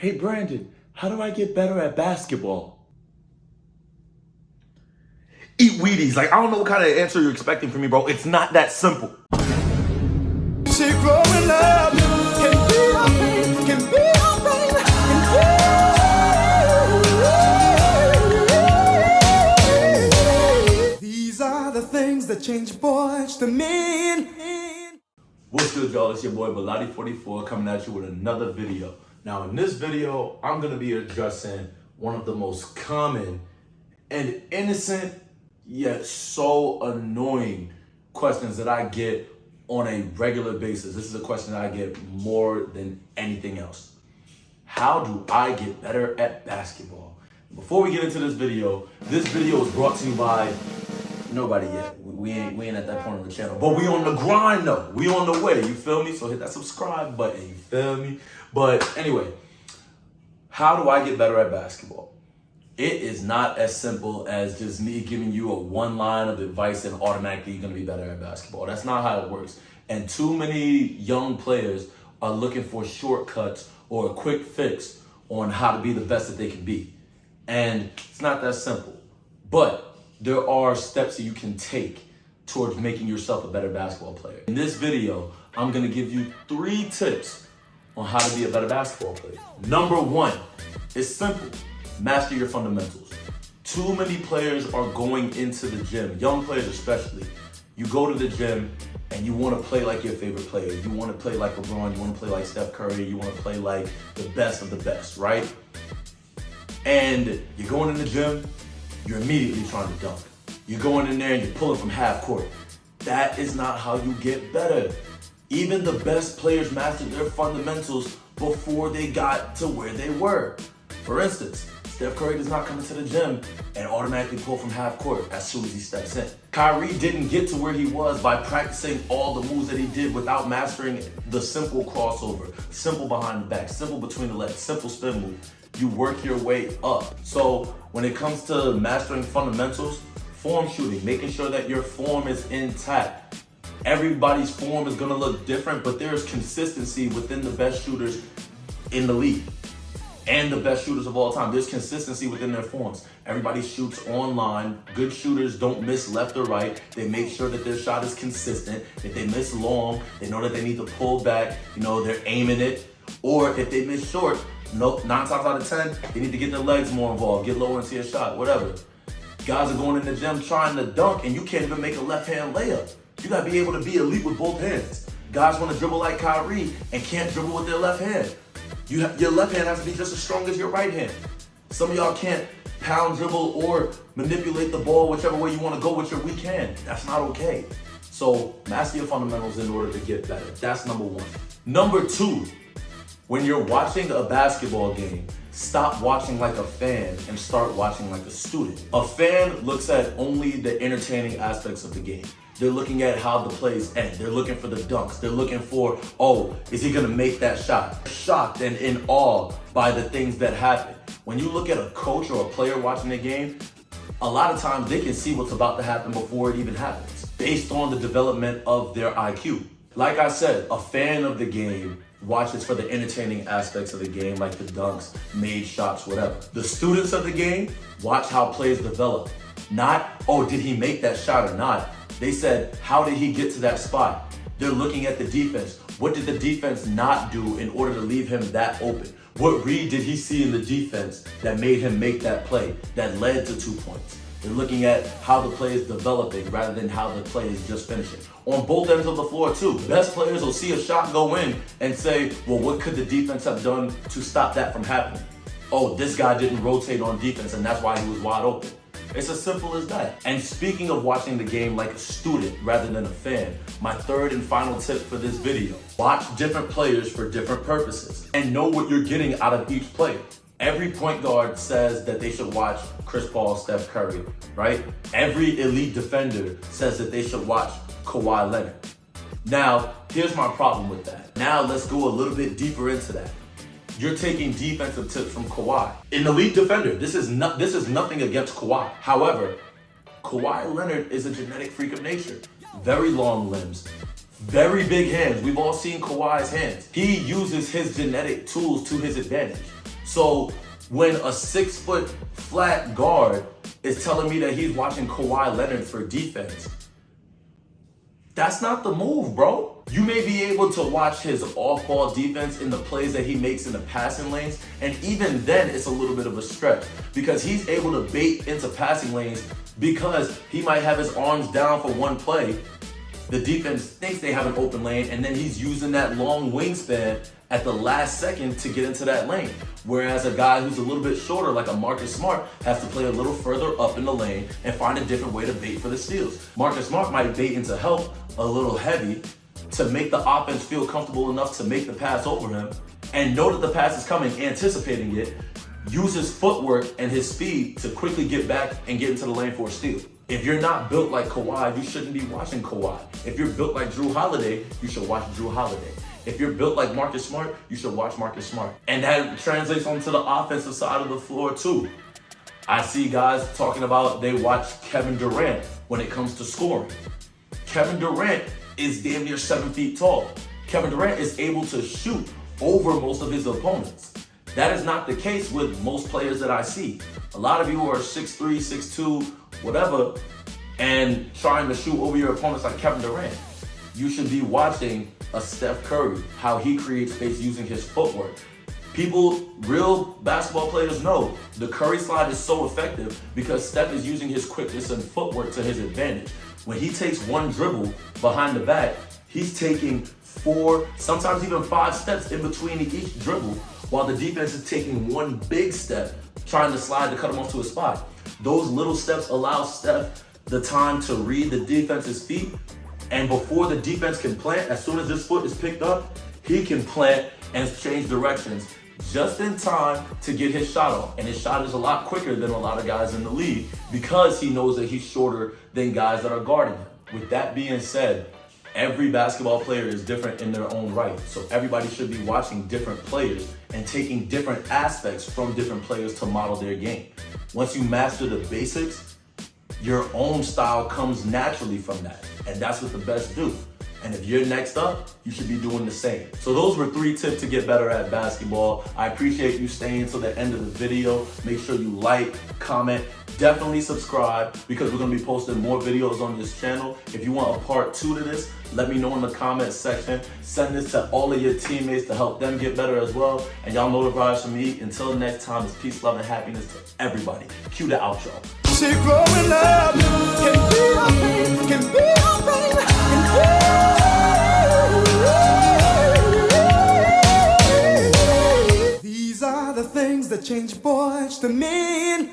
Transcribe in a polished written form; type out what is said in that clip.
Hey Brandon, how do I get better at basketball? Eat Wheaties. Like, I don't know what kind of answer you're expecting from me, bro. It's not that simple. See, growing up can be a pain, can be a pain, can be. These are the things that change boys to men. What's good, y'all? It's your boy Bellotti44 coming at you with another video. Now, in this video, I'm gonna be addressing one of the most common and innocent yet so annoying questions that I get on a regular basis. This is a question that I get more than anything else. How do I get better at basketball? Before we get into this video is brought to you by nobody yet. We ain't at that point on the channel, but we on the grind though. We on the way, you feel me? So hit that subscribe button, you feel me? But anyway, how do I get better at basketball? It is not as simple as just me giving you a one line of advice and automatically you're gonna be better at basketball. That's not how it works. And too many young players are looking for shortcuts or a quick fix on how to be the best that they can be. And it's not that simple. But there are steps that you can take towards making yourself a better basketball player. In this video, I'm gonna give you 3 tips on how to be a better basketball player. Number 1, it's simple. Master your fundamentals. Too many players are going into the gym, young players especially. You go to the gym and you want to play like your favorite player. You want to play like LeBron, you want to play like Steph Curry, you want to play like the best of the best, right? And you're going in the gym, you're immediately trying to dunk. You're going in there and you're pulling from half court. That is not how you get better. Even the best players mastered their fundamentals before they got to where they were. For instance, Steph Curry does not come into the gym and automatically pull from half court as soon as he steps in. Kyrie didn't get to where he was by practicing all the moves that he did without mastering the simple crossover, simple behind the back, simple between the legs, simple spin move. You work your way up. So when it comes to mastering fundamentals, form shooting, making sure that your form is intact. Everybody's form is gonna look different, but there's consistency within the best shooters in the league. And the best shooters of all time. There's consistency within their forms. Everybody shoots online. Good shooters don't miss left or right. They make sure that their shot is consistent. If they miss long, they know that they need to pull back. You know, they're aiming it. Or if they miss short, 9 times out of 10, they need to get their legs more involved, get lower into your shot, whatever. Guys are going in the gym trying to dunk and you can't even make a left-hand layup. You gotta be able to be elite with both hands. Guys wanna dribble like Kyrie and can't dribble with their left hand. Your left hand has to be just as strong as your right hand. Some of y'all can't pound dribble or manipulate the ball whichever way you want to go with your weak hand. That's not okay. So master your fundamentals in order to get better. That's number 1. Number 2, when you're watching a basketball game, stop watching like a fan and start watching like a student. A fan looks at only the entertaining aspects of the game. They're looking at how the plays end. They're looking for the dunks. They're looking for, oh, is he gonna make that shot? Shocked and in awe by the things that happen. When you look at a coach or a player watching the game, a lot of times they can see what's about to happen before it even happens, based on the development of their IQ. Like I said, a fan of the game watches for the entertaining aspects of the game, like the dunks, made shots, whatever. The students of the game watch how plays develop. Not, oh, did he make that shot or not? They said, how did he get to that spot? They're looking at the defense. What did the defense not do in order to leave him that open? What read did he see in the defense that made him make that play, that led to 2 points? They're looking at how the play is developing rather than how the play is just finishing. On both ends of the floor too. The best players will see a shot go in and say, well, what could the defense have done to stop that from happening? Oh, this guy didn't rotate on defense and that's why he was wide open. It's as simple as that. And speaking of watching the game like a student rather than a fan, my 3rd and final tip for this video, watch different players for different purposes and know what you're getting out of each player. Every point guard says that they should watch Chris Paul, Steph Curry, right? Every elite defender says that they should watch Kawhi Leonard. Now, here's my problem with that. Now let's go a little bit deeper into that. You're taking defensive tips from Kawhi. An elite defender, this is nothing against Kawhi. However, Kawhi Leonard is a genetic freak of nature. Very long limbs, very big hands. We've all seen Kawhi's hands. He uses his genetic tools to his advantage. So when a 6 foot flat guard is telling me that he's watching Kawhi Leonard for defense, that's not the move, bro. You may be able to watch his off-ball defense in the plays that he makes in the passing lanes, and even then it's a little bit of a stretch because he's able to bait into passing lanes because he might have his arms down for one play. The defense thinks they have an open lane, and then he's using that long wingspan at the last second to get into that lane. Whereas a guy who's a little bit shorter, like a Marcus Smart, has to play a little further up in the lane and find a different way to bait for the steals. Marcus Smart might bait into help a little heavy to make the offense feel comfortable enough to make the pass over him and know that the pass is coming, anticipating it, use his footwork and his speed to quickly get back and get into the lane for a steal. If you're not built like Kawhi, you shouldn't be watching Kawhi. If you're built like Drew Holiday, you should watch Drew Holiday. If you're built like Marcus Smart, you should watch Marcus Smart. And that translates onto the offensive side of the floor too. I see guys talking about they watch Kevin Durant when it comes to scoring. Kevin Durant is damn near 7 feet tall. Kevin Durant is able to shoot over most of his opponents. That is not the case with most players that I see. A lot of you are 6'3", 6'2", whatever, and trying to shoot over your opponents like Kevin Durant. You should be watching a Steph Curry, how he creates space using his footwork. People, real basketball players know the Curry slide is so effective because Steph is using his quickness and footwork to his advantage. When he takes one dribble behind the back, he's taking 4, sometimes even 5 steps in between each dribble, while the defense is taking one big step, trying to slide to cut him off to a spot. Those little steps allow Steph the time to read the defense's feet, and before the defense can plant, as soon as his foot is picked up, he can plant and change directions just in time to get his shot off. And his shot is a lot quicker than a lot of guys in the league because he knows that he's shorter than guys that are guarding him. With that being said, every basketball player is different in their own right. So everybody should be watching different players and taking different aspects from different players to model their game. Once you master the basics, your own style comes naturally from that. And that's what the best do. And if you're next up, you should be doing the same. So those were 3 tips to get better at basketball. I appreciate you staying till the end of the video. Make sure you like, comment, definitely subscribe because we're gonna be posting more videos on this channel. If you want a part 2 to this, let me know in the comment section. Send this to all of your teammates to help them get better as well. And y'all know the vibes from me. Until next time, it's peace, love, and happiness to everybody. Cue the outro. See, growing up can be a pain, can be a pain, These are the things that change boys to men.